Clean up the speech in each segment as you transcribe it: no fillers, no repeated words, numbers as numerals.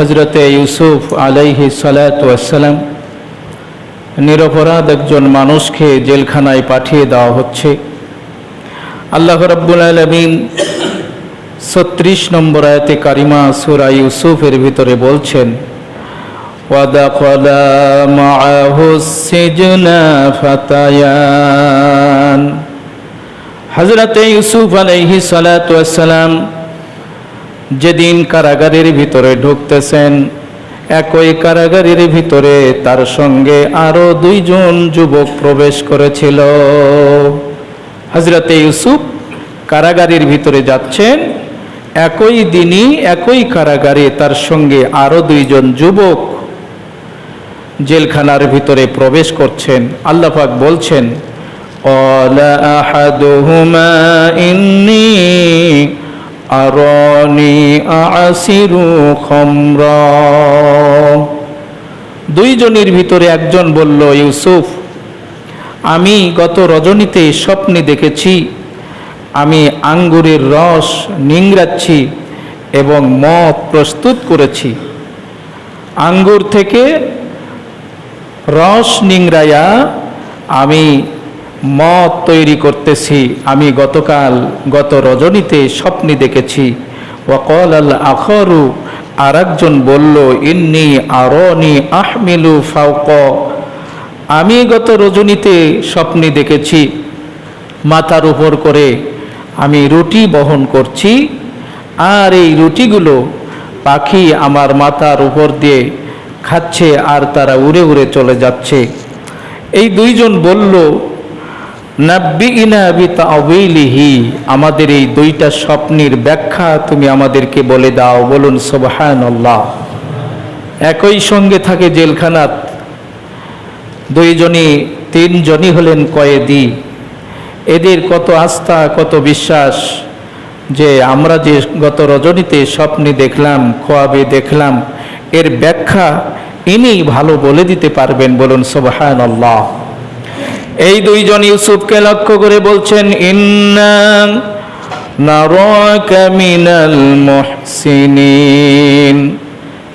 হযরতে ইউসুফ আলাইহিস সালাতু ওয়াস সালাম নিরপরাধ একজন মানুষকে জেলখানায় পাঠিয়ে দেওয়া হচ্ছে। আল্লাহ রাব্বুল আলামিন ৩৬ নম্বর আয়াতে কারিমা সূরা ইউসুফের ভিতরে বলছেন, ওয়াদাখালা মাআহুস সিজনা ফাতায়ান। হযরতে ইউসুফ আলাইহিস সালাতু ওয়াস সালাম যেদিন কারাগারের ভিতরে ঢুকতেছেন, একই কারাগারের ভিতরে তার সঙ্গে আরো দুইজন যুবক প্রবেশ করেছিল। হযরতে ইউসুফ কারাগারের ভিতরে যাচ্ছেন, একই দিনই একই কারাগারে তার সঙ্গে আরো দুইজন যুবক জেলখানার ভিতরে প্রবেশ করছেন। আল্লাহ পাক বলছেন, ক্বালা আহাদুহুমা ইন্নী আরানি আ'সিরু খামরা। দুইজনের ভিতরে একজন বলল, ইউসুফ, আমি গত রজনীতে স্বপ্নে দেখেছি আমি আঙ্গুরের রস নিংড়াচ্ছি এবং মদ প্রস্তুত করেছি। আঙ্গুর থেকে রস নিংড়াইয়া আমি মদ তৈরি করতেছি। আমি গত রজনীতে স্বপ্নে দেখেছি। ওয়াকাল আল আখারু, আর একজন বলল, ইন্নী আরানি আহমিলু ফাওকা, আমি গত রজনীতে স্বপ্নে দেখেছি মাথার উপর করে আমি রুটি বহন করছি, আর এই রুটিগুলো পাখি আমার মাথার উপর দিয়ে খাচ্ছে আর তারা উড়ে উড়ে চলে যাচ্ছে। এই দুইজন বলল, নাব্বিনা বিতাওয়িলিহি, আমাদের এই দুইটা স্বপ্নের ব্যাখ্যা তুমি আমাদেরকে বলে দাও। বলুন সুবহানাল্লাহ। একই সঙ্গে থাকে জেলখানাত, তিনজনই হলেন কয়েদি। এদের কত আস্থা, কত বিশ্বাস যে আমরা যে গত রজনীতে স্বপ্নে দেখলাম, খোয়াবে দেখলাম, এর ব্যাখ্যা ইনি ভালো বলে দিতে পারবেন। বলুন সুবহানাল্লাহ। এই দুইজন ইউসুফকে লক্ষ্য করে বলছেন, ইন্না নারাকা মিনাল মুহসিনিন,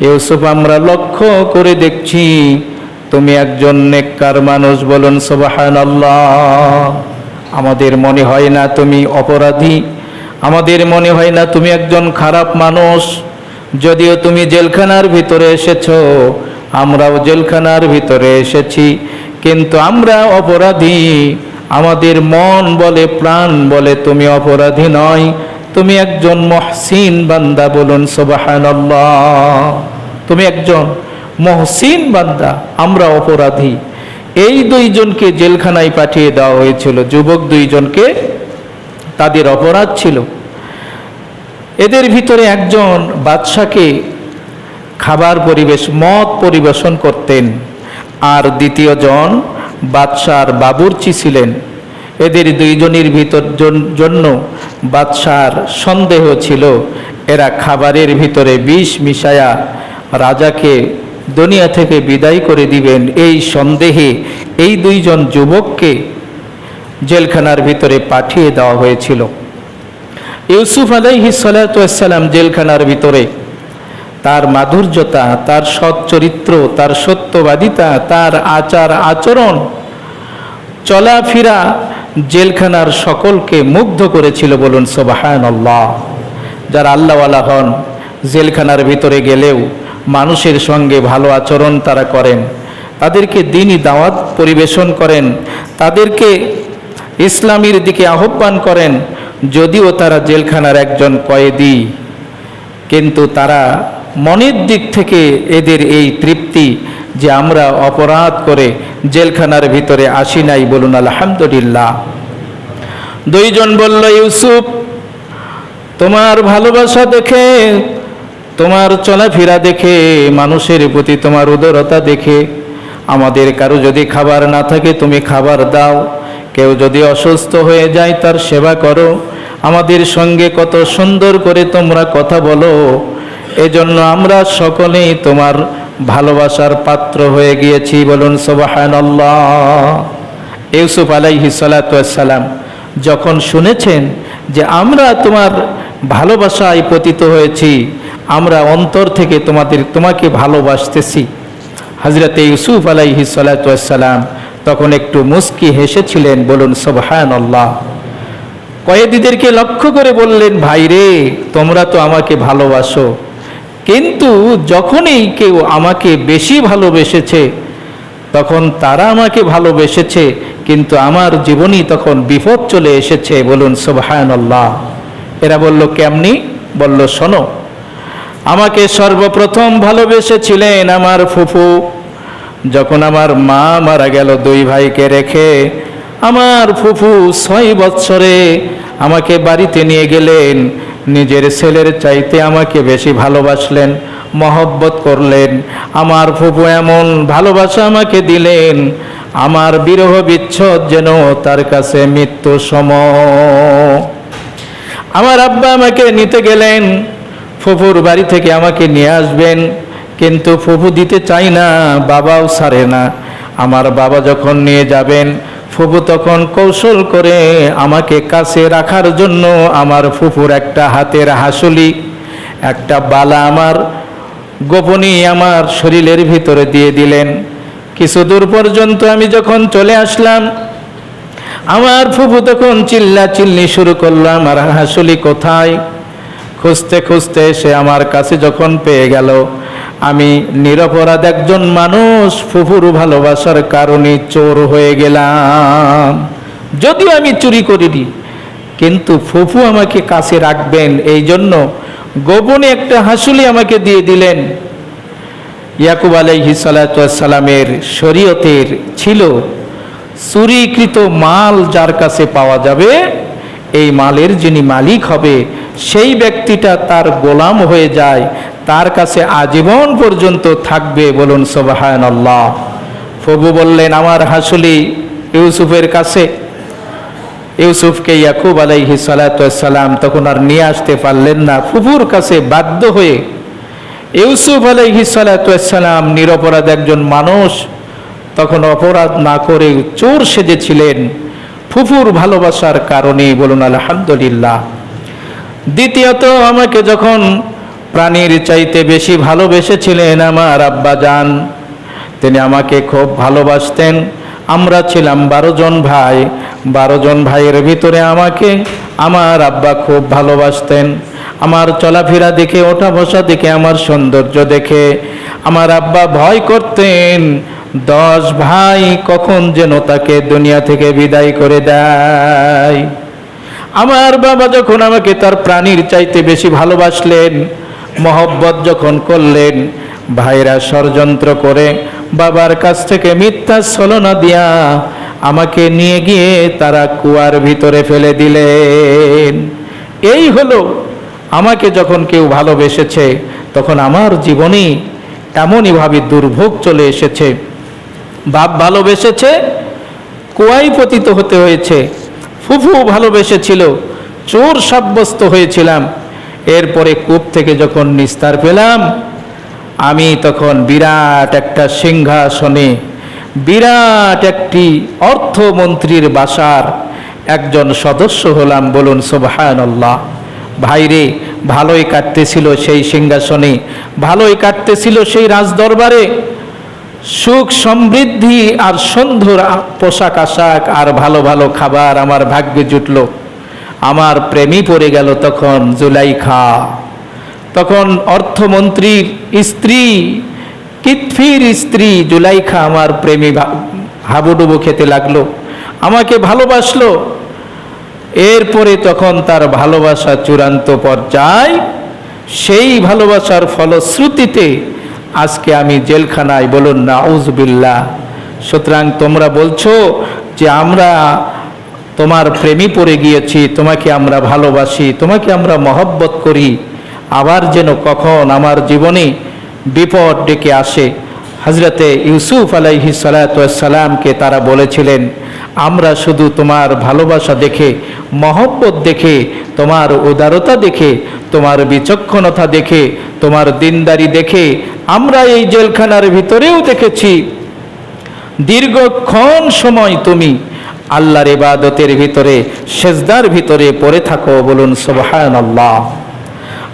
ইউসুফ, আমরা লক্ষ্য করে দেখছি তুমি একজন নেককার মানুষ। বলুন সুবহানাল্লাহ। আমাদের মনে হয় না তুমি অপরাধী, আমাদের মনে হয় না তুমি একজন খারাপ মানুষ। যদিও তুমি জেলখানার ভিতরে এসেছো, আমরাও জেলখানার ভিতরে এসেছি, কিন্তু আমরা অপরাধী। আমাদের মন বলে, প্রাণ বলে তুমি অপরাধী নয়, তুমি একজন মুহসিন বান্দা। বলুন সুবহানাল্লাহ। তুমি একজন মুহসিন বান্দা, আমরা অপরাধী। এই দুইজনকে জেলখানায় পাঠিয়ে দেওয়া হয়েছিল, যুবক দুইজনকে, তাদের অপরাধ ছিল। এদের ভিতরে একজন বাদশাকে মদ পরিবেশন করতেন, আর দ্বিতীয়জন বাদশার বাবুর্চি ছিলেন। এদের দুইজনের জন্য বাদশার সন্দেহ ছিল, এরা খাবারের ভিতরে বিষ মিশায়া রাজাকে দুনিয়া থেকে বিদায় করে দিবেন। এই সন্দেহে এই দুইজন যুবককে জেলখানার ভিতরে পাঠিয়ে দেওয়া হয়েছিল। ইউসুফ আলাইহিস সালাতু ওয়াস সালাম জেলখানার ভিতরে তার মাধুর্যতা, তার সৎ চরিত্র, তার সত্যবাদিতা, তার আচার আচরণ, চলাফেরা জেলখানার সকলকে মুগ্ধ করেছিল। বলুন সুবহানাল্লাহ। যারা আল্লাহওয়ালা হন, জেলখানার ভিতরে গেলেও মানুষের সঙ্গে ভালো আচরণ তারা করেন, তাদেরকে দ্বীনি দাওয়াত পরিবেশন করেন, তাদেরকে ইসলামের দিকে আহ্বান করেন। যদিও তারা জেলখানার একজন কয়েদি, কিন্তু তারা মনের দিক থেকে এদের এই তৃপ্তি যে আমরা অপরাধ করে জেলখানার ভিতরে আসি নাই। বলুন আলহামদুলিল্লাহ। দুইজন বলল, ইউসুফ, তোমার ভালোবাসা দেখে, তোমার চলাফেরা দেখে, মানুষের প্রতি তোমার উদারতা দেখে, আমাদের কারো যদি খাবার না থাকে তুমি খাবার দাও, কেউ যদি অসুস্থ হয়ে যায় তার সেবা করো, আমাদের সঙ্গে কত সুন্দর করে তোমরা কথা বলো। এজন্য আমরা সকলেই তোমার ভালোবাসার পাত্র হয়ে গিয়েছি। বলুন সুবহানাল্লাহ। ইউসুফ আলাইহিস সালাতু ওয়াস সালাম যখন শুনেছেন যে আমরা তোমার ভালোবাসায় পতিত হয়েছি, আমরা অন্তর থেকে তোমাকে ভালোবাসতেছি। হযরতে ইউসুফ আলাইহিস সালাতু ওয়াস সালাম তখন একটু মুস্কি হেসেছিলেন। বলুন সুবহানাল্লাহ। কয়েদিদেরকে লক্ষ্য করে বললেন, ভাইরে, তোমরা তো আমাকে ভালোবাসো, কিন্তু যখনই কেউ আমাকে বেশি ভালোবেসেছে তখন তারা আমাকে ভালোবেসেছে, কিন্তু আমার জীবনই তখন বিপদ চলে এসেছে। বলুন সুবহানাল্লাহ। এরা বলল, কেমনি? বলল, শোনো, আমাকে সর্বপ্রথম ভালোবেসেছিলেন আমার ফুফু। যখন আমার মা মারা গেল 2 ভাইকে রেখে, আমার ফুফু 6 বৎসরে আমাকে বাড়িতে নিয়ে গেলেন, নিজের ছেলের চাইতে আমাকে বেশি ভালোবাসলেন, মহব্বত করলেন। আমার ফুফু এমন ভালোবাসা আমাকে দিলেন, আমার বিরহ বিচ্ছেদ যেন তার কাছে মৃত্যু সম। আমার আব্বা আমাকে নিতে গেলেন, ফুফুর বাড়ি থেকে আমাকে নিয়ে আসবেন, কিন্তু ফুফু দিতে চাই না, বাবাও ছাড়ে না। আমার বাবা যখন নিয়ে যাবেন, ফুফু তখন কৌশল করে আমাকে কাছে রাখার জন্য আমার ফুফুর একটা হাতের হাসুলি, একটা বালা আমার গোপনে আমার শরীরের ভিতরে দিয়ে দিলেন। কিছু দূর পর্যন্ত আমি যখন চলে আসলাম, আমার ফুফু তখন চিল্লাচিল্লি শুরু করলো, আমার হাসুলি কোথায়? খুঁজতে খুঁজতে সে আমার কাছে যখন পেয়ে গেল, আমি নিরপরাধ একজন মানুষ ফুফুর ভালোবাসার কারণে চোর হয়ে গেলাম। যদিও আমি চুরি করিনি, কিন্তু ফুফু আমাকে কাছে রাখবেন এই জন্য গোপনে একটা হাসুলি আমাকে দিয়ে দিলেন। ইয়াকুব আলাইহিস সালাতু ওয়াস সালামের শরীয়তের ছিল, চুরিকৃত মাল যার কাছে পাওয়া যাবে, এই মালের যিনি মালিক হবে সেই ব্যক্তিটা তার গোলাম হয়ে যায়, তার কাছে আজীবন পর্যন্ত থাকবে। বলুন সুবহানাল্লাহ। ফুফু বললেন, আমার হাসুলি ইউসুফের কাছে। ইউসুফকে ইয়াকুব আলাইহিস সালাতু ওয়াস সালাম তখন আর নিয়ে আসতে পারলেন না, ফুফুর কাছে বাধ্য হয়ে। ইউসুফ আলাইহিস সালাতু ওয়াস সালাম নিরপরাধ একজন মানুষ, তখন অপরাধ না করে চোর সেজেছিলেন ফুফুর ভালোবাসার কারণে। বলুন আলহামদুলিল্লাহ। দ্বিতীয়ত, আমাকে যখন প্রাণীর চাইতে বেশি ভালোবেসেছিলেন আমার আব্বা জান, তিনি আমাকে খুব ভালোবাসতেন। আমরা ছিলাম 12 জন ভাই, 12 জন ভাইয়ের ভিতরে আমাকে আমার আব্বা খুব ভালোবাসতেন। আমার চলাফেরা দেখে, ওঠা বসা দেখে, আমার সৌন্দর্য দেখে আমার আব্বা ভয় করতেন 10 ভাই কখন যেন তাকে দুনিয়া থেকে বিদায় করে দেয়। আমার বাবা যখন আমাকে তার প্রাণীর চাইতে বেশি ভালোবাসলেন, মহব্বত যখন করলেন, ভাইরা ষড়যন্ত্র করে বাবার কাছ থেকে মিথ্যা ছলনা দিয়া আমাকে নিয়ে গিয়ে তারা কুয়ার ভিতরে ফেলে দিলেন। এই হলো, আমাকে যখন কেউ ভালোবেসেছে তখন আমার জীবনে এমনইভাবে দুর্ভোগ চলে এসেছে। বাপ ভালোবেসেছে, কুয়ায় পতিত হতে হয়েছে। ফুফু ভালোবেসেছিল, চোর সাব্যস্ত হয়েছিলাম। এরপরে কূপ থেকে যখন নিস্তার পেলাম, আমি তখন বিরাট একটা সিংহাসনে, বিরাট একটি অর্থমন্ত্রীর বাসার একজন সদস্য হলাম। বলুন সুবহানাল্লাহ। ভাইরে, ভালোই কাটতেছিল সেই সিংহাসনে, ভালোই কাটতেছিল সেই রাজদরবারে। সুখ সমৃদ্ধি আর সুন্দর পোশাক আশাক আর ভালো ভালো খাবার আমার ভাগ্যে জুটল। আমার প্রেমী পড়ে গেল তখন জুলাইখা। তখন অর্থমন্ত্রীর স্ত্রী, কিতফির স্ত্রী জুলাইখা আমার প্রেমী হাবুডুবু খেতে লাগলো, আমাকে ভালোবাসলো। এরপরে তখন তার ভালোবাসা চূড়ান্ত পর্যায়। সেই ভালোবাসার ফলশ্রুতিতে আজকে আমি জেলখানায়। বলুন নাউজুবিল্লাহ। সুতরাং তোমরা বলছো যে আমরা তোমার প্রেমী পড়ে গিয়েছি, তোমাকে আমরা ভালোবাসি, তোমাকে আমরা মহব্বত করি, আবার যেন কখন আমার জীবনে বিপদ ডেকে আসে। হযরতে ইউসুফ আলাইহিস সালাতু ওয়াস সালামকে তারা বলেছিলেন, আমরা শুধু তোমার ভালোবাসা দেখে, মহব্বত দেখে, তোমার উদারতা দেখে, তোমার বিচক্ষণতা দেখে, তোমার দিনদারি দেখে আমরা এই জেলখানার ভিতরেও দেখেছি দীর্ঘক্ষণ সময় তুমি আল্লাহর ইবাদতের ভিতরে, সেজদার ভিতরে পড়ে থাকো, বলুন সুবহানাল্লাহ।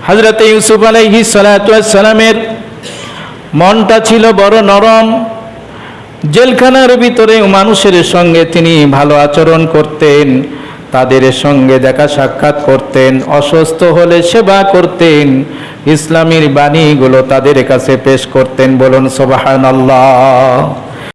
হযরত ইউসুফ আলাইহিস সালাতু ওয়াস সালামের মনটা ছিল বড় নরম। জেলখানার ভিতরে মানুষের সঙ্গে তিনি ভালো আচরণ করতেন, তাদের সঙ্গে দেখা সাক্ষাৎ করতেন, অসুস্থ হলে সেবা করতেন, ইসলামের বাণীগুলো তাদের কাছে পেশ করতেন, বলুন সুবহানাল্লাহ।